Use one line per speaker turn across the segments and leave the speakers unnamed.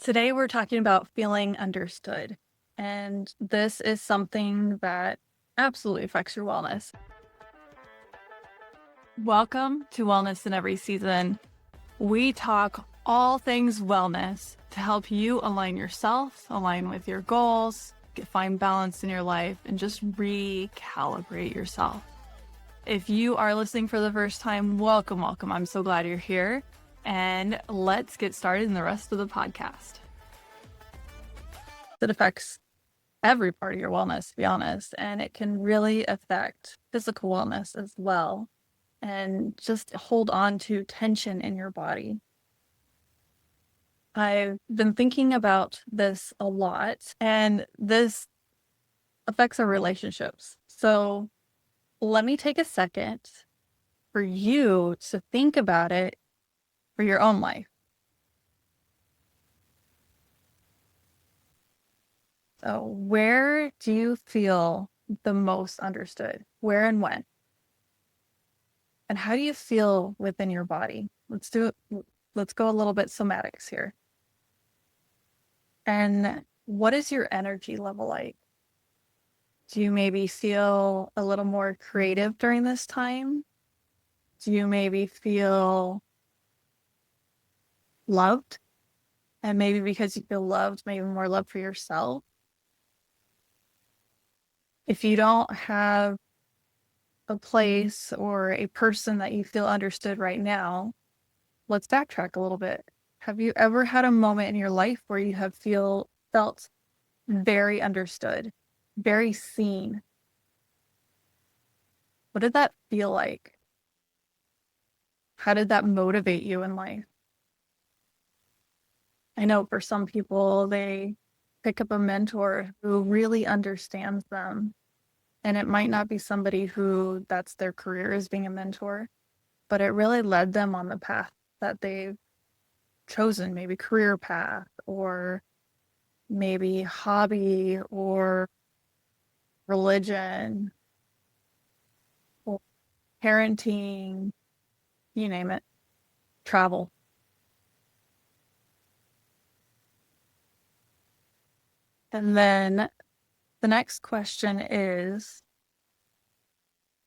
Today, we're talking about feeling understood. And this is something that absolutely affects your wellness. Welcome to Wellness in Every Season. We talk all things wellness to help you align yourself, align with your goals, find balance in your life, and just recalibrate yourself. If you are listening for the first time, welcome. I'm so glad you're here. And let's get started in the rest of the podcast. It affects every part of your wellness, to be honest, and it can really affect physical wellness as well, and just hold on to tension in your body. I've been thinking about this a lot, and this affects our relationships. So let me take a second for you to think about it for your own life. So where do you feel the most understood? Where and when? And how do you feel within your body? Let's go a little bit somatics here. And what is your energy level like? Do you maybe feel a little more creative during this time? Do you maybe feel loved? And maybe because you feel loved, maybe more love for yourself? If you don't have a place or a person that you feel understood right now, let's backtrack a little bit. Have you ever had a moment in your life where you have felt very understood, very seen? What did that feel like? How did that motivate you in life? I know for some people, they pick up a mentor who really understands them. And it might not be somebody who that's their career is being a mentor, but it really led them on the path that they've chosen, maybe career path or maybe hobby or religion or parenting, you name it, travel. And then the next question is,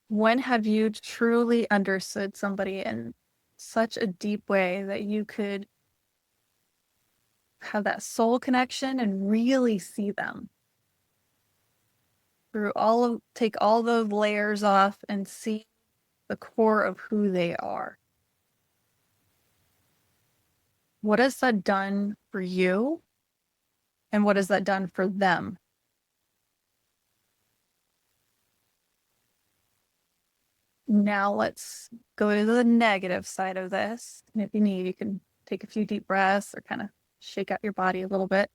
when have you truly understood somebody in such a deep way that you could have that soul connection and really see them take all those layers off and see the core of who they are? What has that done for you? And what has that done for them? Now let's go to the negative side of this. And if you need, you can take a few deep breaths or kind of shake out your body a little bit,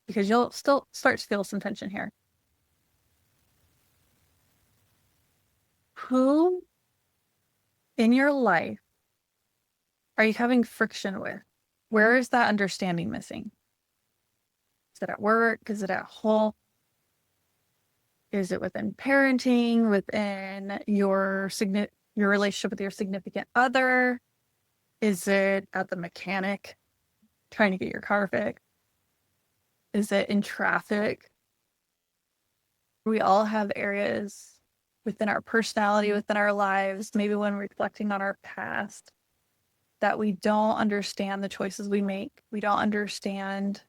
because you'll still start to feel some tension here. Who in your life are you having friction with? Where is that understanding missing? Is it at work? Is it at home? Is it within parenting, within your relationship with your significant other? Is it at the mechanic trying to get your car fixed? Is it in traffic? We all have areas within our personality, within our lives, maybe when reflecting on our past, that we don't understand the choices we make. We don't understand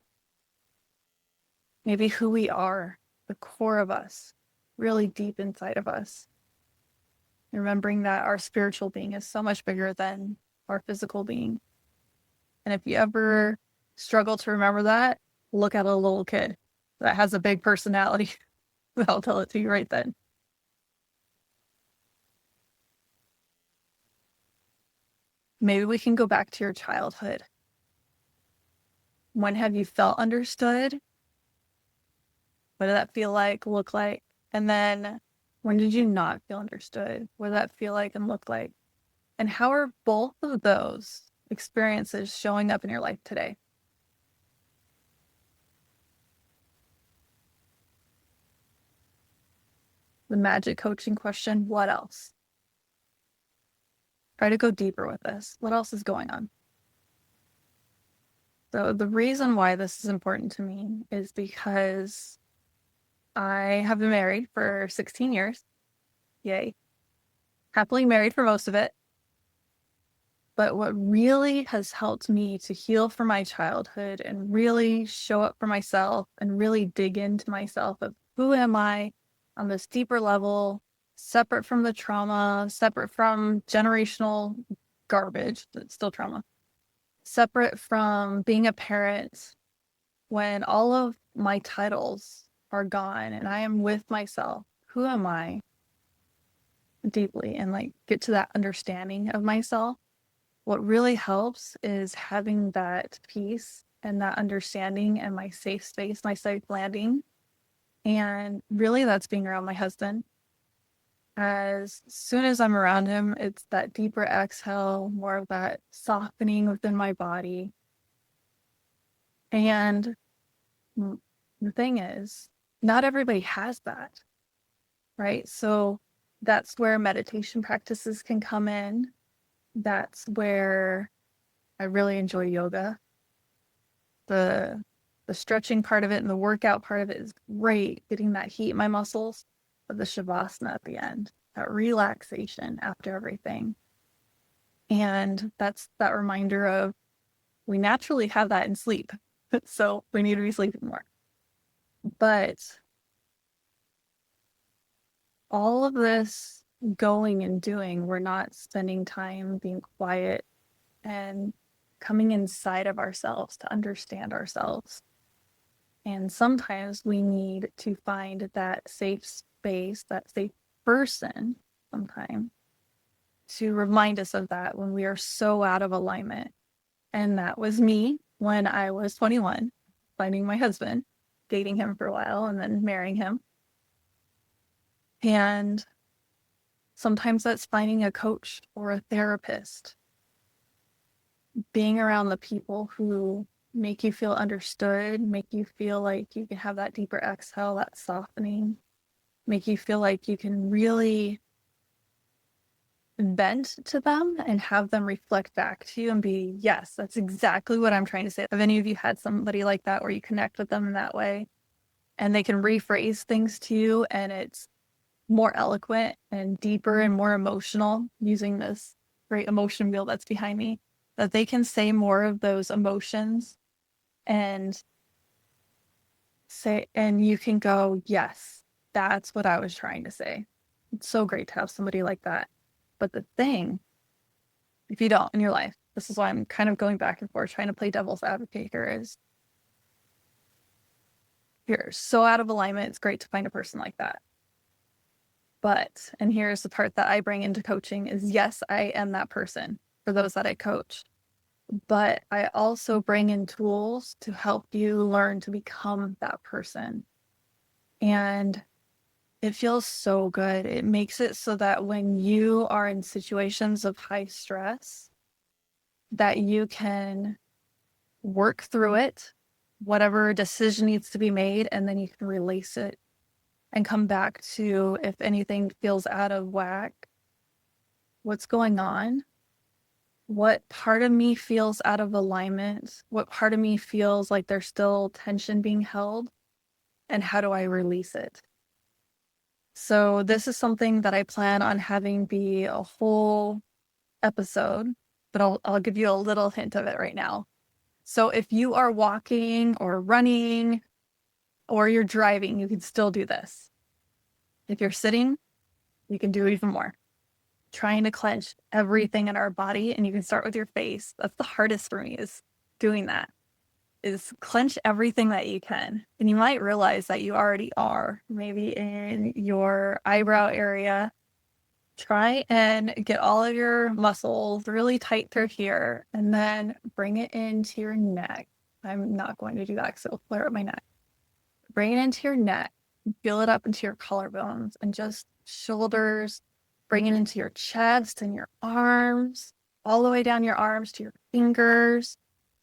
maybe who we are, the core of us, really deep inside of us. Remembering that our spiritual being is so much bigger than our physical being. And if you ever struggle to remember that, look at a little kid that has a big personality. I'll tell it to you right then. Maybe we can go back to your childhood. When have you felt understood? What did that feel like, look like? And then when did you not feel understood? What did that feel like and look like? And how are both of those experiences showing up in your life today? The magic coaching question, what else? Try to go deeper with this. What else is going on? Is So the reason why this is important to me is because I have been married for 16 years. Yay. Happily married for most of it. But what really has helped me to heal from my childhood and really show up for myself and really dig into myself of who am I on this deeper level, separate from the trauma, separate from generational garbage, that's still trauma, separate from being a parent, when all of my titles are gone and I am with myself, who am I deeply, and like get to that understanding of myself. What really helps is having that peace and that understanding and my safe space, my safe landing. And really, that's being around my husband. As soon as I'm around him, it's that deeper exhale, more of that softening within my body. And the thing is, not everybody has that, right? So that's where meditation practices can come in. That's where I really enjoy yoga. The stretching part of it and the workout part of it is great, getting that heat in my muscles. But the shavasana at the end, that relaxation after everything. And that's that reminder of we naturally have that in sleep. So we need to be sleeping more. But all of this going and doing, we're not spending time being quiet and coming inside of ourselves to understand ourselves. And sometimes we need to find that safe space, that safe person, sometimes, to remind us of that when we are so out of alignment. And that was me when I was 21, finding my husband, dating him for a while, and then marrying him. And sometimes that's finding a coach or a therapist, being around the people who make you feel understood, make you feel like you can have that deeper exhale, that softening, make you feel like you can really vent to them and have them reflect back to you and be, yes, that's exactly what I'm trying to say. Have any of you had somebody like that where you connect with them in that way and they can rephrase things to you and it's more eloquent and deeper and more emotional, using this great emotion wheel that's behind me, that they can say more of those emotions and say, and you can go, yes, that's what I was trying to say. It's so great to have somebody like that. But the thing, if you don't in your life, this is why I'm kind of going back and forth trying to play devil's advocate here, is you're so out of alignment, it's great to find a person like that. But, and here's the part that I bring into coaching is, yes, I am that person for those that I coach. But I also bring in tools to help you learn to become that person. And it feels so good. It makes it so that when you are in situations of high stress, that you can work through it, whatever decision needs to be made, and then you can release it and come back to, if anything feels out of whack, what's going on? What part of me feels out of alignment? What part of me feels like there's still tension being held? And how do I release it? So this is something that I plan on having be a whole episode, but I'll give you a little hint of it right now. So if you are walking or running or you're driving, you can still do this. If you're sitting, you can do even more. Trying to clench everything in our body, and you can start with your face. That's the hardest for me, is doing that, is clench everything that you can. And you might realize that you already are, maybe in your eyebrow area. Try and get all of your muscles really tight through here, and then bring it into your neck. I'm not going to do that because it'll flare up my neck. Bring it into your neck, feel it up into your collarbones, and just shoulders. Bring it into your chest and your arms, all the way down your arms to your fingers.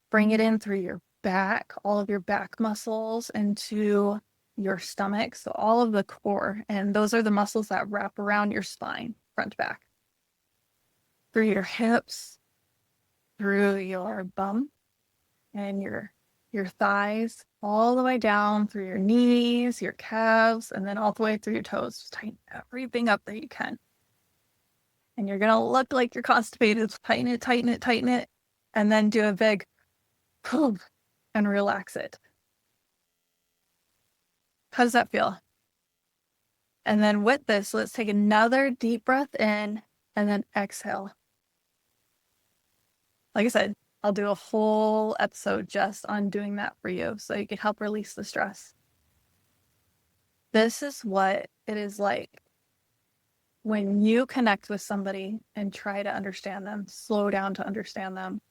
Bring it in through your back, all of your back muscles into your stomach. So all of the core, and those are the muscles that wrap around your spine, front to back. Through your hips, through your bum, and your thighs, all the way down through your knees, your calves, and then all the way through your toes. Just tighten everything up that you can. And you're going to look like you're constipated. Tighten it, tighten it, tighten it. And then do a big pull and relax it. How does that feel? And then with this, let's take another deep breath in and then exhale. Like I said, I'll do a whole episode just on doing that for you so you can help release the stress. This is what it is like when you connect with somebody and try to understand them, slow down to understand them.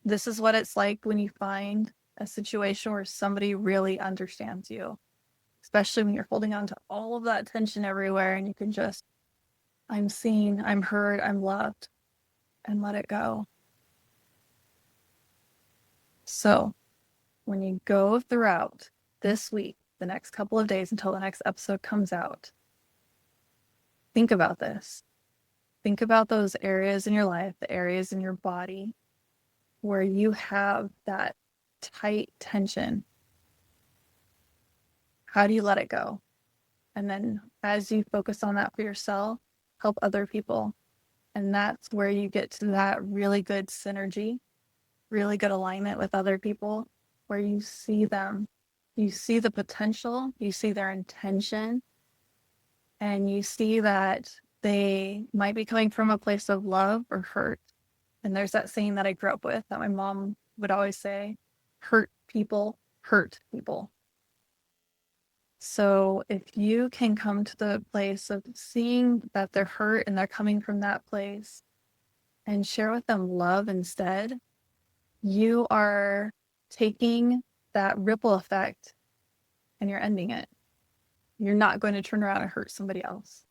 This is what it's like when you find a situation where somebody really understands you, especially when you're holding on to all of that tension everywhere and you can just, I'm seen, I'm heard, I'm loved, and let it go. So when you go throughout this week, the next couple of days until the next episode comes out, think about this. Think about those areas in your life, the areas in your body where you have that tight tension. How do you let it go? And then as you focus on that for yourself, help other people. And that's where you get to that really good synergy, really good alignment with other people, where you see them, you see the potential, you see their intention, and you see that they might be coming from a place of love or hurt. And there's that saying that I grew up with that my mom would always say, hurt people hurt people. So if you can come to the place of seeing that they're hurt and they're coming from that place and share with them love instead, you are taking that ripple effect and you're ending it. You're not going to turn around and hurt somebody else.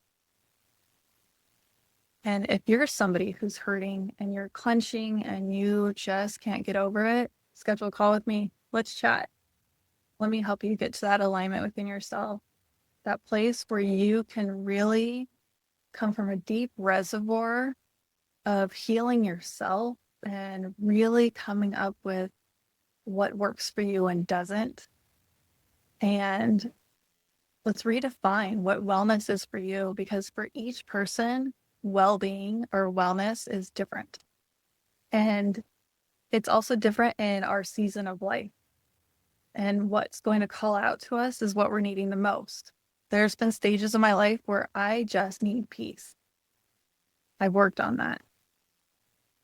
And if you're somebody who's hurting and you're clenching and you just can't get over it, schedule a call with me. Let's chat. Let me help you get to that alignment within yourself, that place where you can really come from a deep reservoir of healing yourself and really coming up with what works for you and doesn't. And let's redefine what wellness is for you, because for each person, well-being or wellness is different. And it's also different in our season of life. And what's going to call out to us is what we're needing the most. There's been stages of my life where I just need peace. I've worked on that.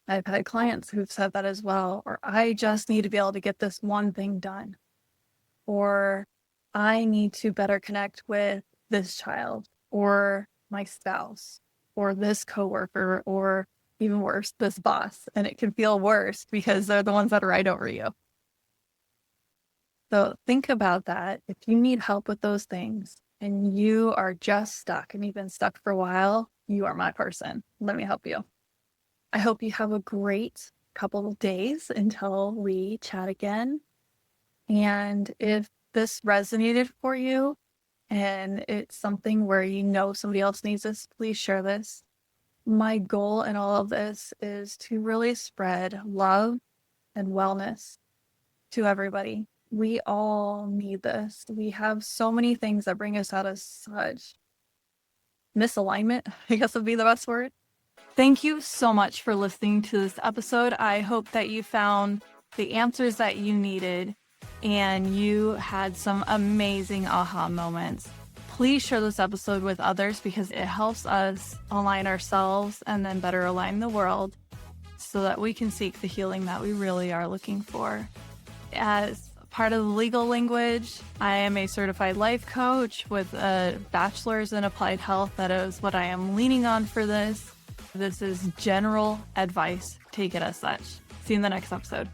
I've had clients who've said that as well, or I just need to be able to get this one thing done, or I need to better connect with this child or my spouse or this coworker, or even worse, this boss. And it can feel worse because they're the ones that are right over you. So think about that. If you need help with those things and you are just stuck and you've been stuck for a while, you are my person. Let me help you. I hope you have a great couple of days until we chat again. And if this resonated for you and it's something where you know somebody else needs this, please share this. My goal in all of this is to really spread love and wellness to everybody. We all need this. We have so many things that bring us out of such misalignment, I guess would be the best word. Thank you so much for listening to this episode. I hope that you found the answers that you needed and you had some amazing aha moments. Please share this episode with others because it helps us align ourselves and then better align the world so that we can seek the healing that we really are looking for. As part of the legal language, I am a certified life coach with a bachelor's in applied health. That is what I am leaning on for this. This is general advice. Take it as such. See you in the next episode.